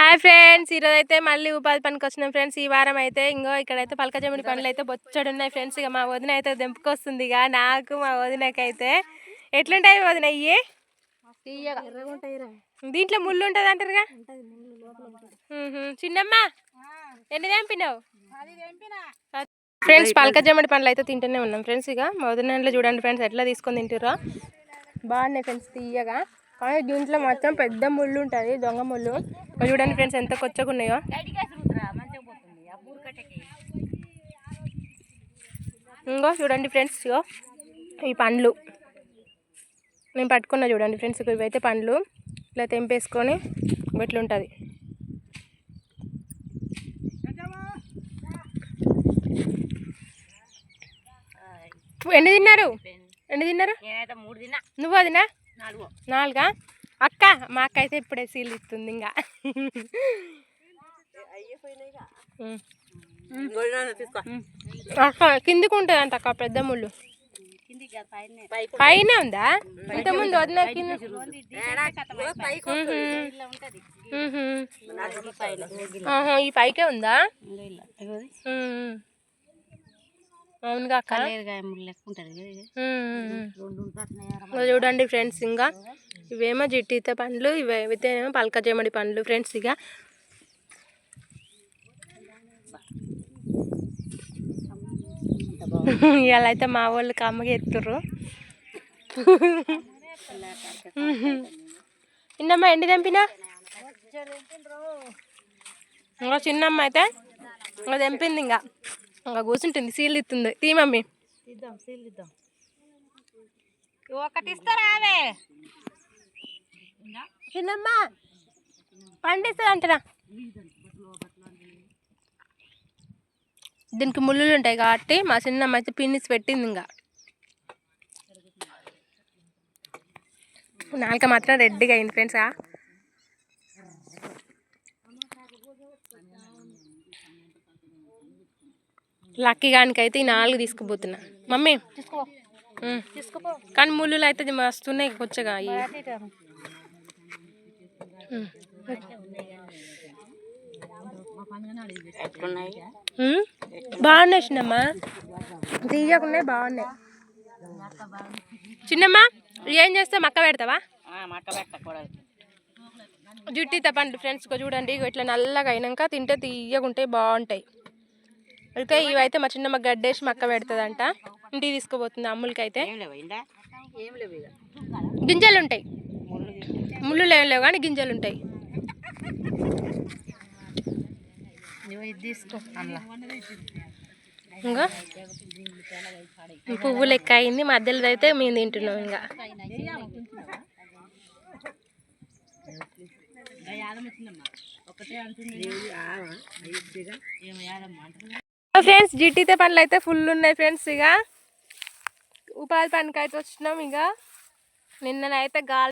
Hi friends, ఈరోజు అయితే మళ్ళీ ఉపాధి పనికి వచ్చినాం ఫ్రెండ్స్. ఈ వారం అయితే ఇంకో ఇక్కడైతే పలకజమిడి పనులు అయితే బొచ్చడు ఉన్నాయి ఫ్రెండ్స్. ఇక మా వదిన అయితే దెంపుకొస్తుంది. ఇక నాకు మా వదినకైతే ఎట్లుంటాయి వదిన ఇవి? దీంట్లో ముళ్ళు ఉంటుంది అంటారుగా. చిన్నమ్మ ఎన్ని తెంపినావు ఫ్రెండ్స్? పలకజమిడి పనులు అయితే తింటూనే ఉన్నాం ఫ్రెండ్స్. ఇక మా వదినలో చూడండి ఫ్రెండ్స్ ఎట్లా తీసుకొని తింటారో. బాగున్నాయి ఫ్రెండ్స్ తీయగా. కానీ దీంట్లో మొత్తం పెద్ద ముళ్ళు ఉంటుంది, దొంగ ముళ్ళు. చూడండి ఫ్రెండ్స్ ఎంత కొచ్చగా ఉన్నాయో. ఇంకో చూడండి ఫ్రెండ్స్, ఇగో ఈ పండ్లు నేను పట్టుకున్నా చూడండి ఫ్రెండ్స్. ఇవైతే పండ్లు ఇట్లా తెంపేసుకొని ఇట్లుంటుంది. ఎన్ని తిన్నారు? నువ్వు వదినా? 4. అక్క మా అక్క అయితే ఇప్పుడే సీల్ ఇస్తుంది. ఇంకా అక్క కిందికి ఉంటుంది అంట అక్క, పెద్ద ముళ్ళు పైన ఉందా? ఇంతకుముందు వదిన కింద. ఈ పైకే ఉందా? అవునుగా అక్క. చూడండి ఫ్రెండ్స్, ఇంకా ఇవేమో జిట్టిత పండ్లు, ఇవైతే ఏమో పలకజమిడి పండ్లు ఫ్రెండ్స్. ఇక ఇవాళ అయితే మా వాళ్ళు కమ్మగా ఎత్తుర్రు. చిన్నమ్మ ఎండి తెంపినా? ఇంకా చిన్నమ్మ అయితే ఇంకా తెంపింది. ఇంకా కూర్చుంటుంది, సీల్ ఇస్తుంది. తీ మమ్మీ ఒకటి ఇస్తారా? చిన్నమ్మ పండిస్తుంది అంటరా. దీనికి ముళ్ళులు ఉంటాయి కాబట్టి మా చిన్నమ్మ అయితే పిన్నిసి పెట్టింది. ఇంకా నాలుక మాత్రం రెడ్డిగా అయింది ఫ్రెండ్స్. లక్కీ గానికైతే ఈ 4 తీసుకుపోతున్నా మమ్మీ. కానీ ముళ్ళులు అయితే మస్తున్నాయి కొచ్చగా. బాగున్నాయి చిన్నమ్మ, తీయకున్నాయి, బాగున్నాయి. చిన్నమ్మ ఏం చేస్తావు? మక్క పెడతావా? జుట్టి తప్పండి ఫ్రెండ్స్. చూడండి ఇట్లా నల్లగా అయినాక తింటే తీయగుంటాయి, బాగుంటాయి. అయితే ఇవైతే మా చిన్నమ్మ గడ్డేసి మక్క పెడుతుందంట. ఇంటికి తీసుకుపోతుంది అమ్ములకి. అయితే గింజలు ఉంటాయి, ముళ్ళు లేవు కానీ గింజలు ఉంటాయి. ఇంకా పువ్వు లెక్క అయింది, మధ్యలో అయితే మేము తింటున్నాం. ఇంకా ఫ్రెండ్స్ జిట్టితే పనులు అయితే ఫుల్ ఉన్నాయి ఫ్రెండ్స్. ఇక ఉపాధి పనికి అయితే వచ్చినాం. ఇక నిన్ననైతే గాలి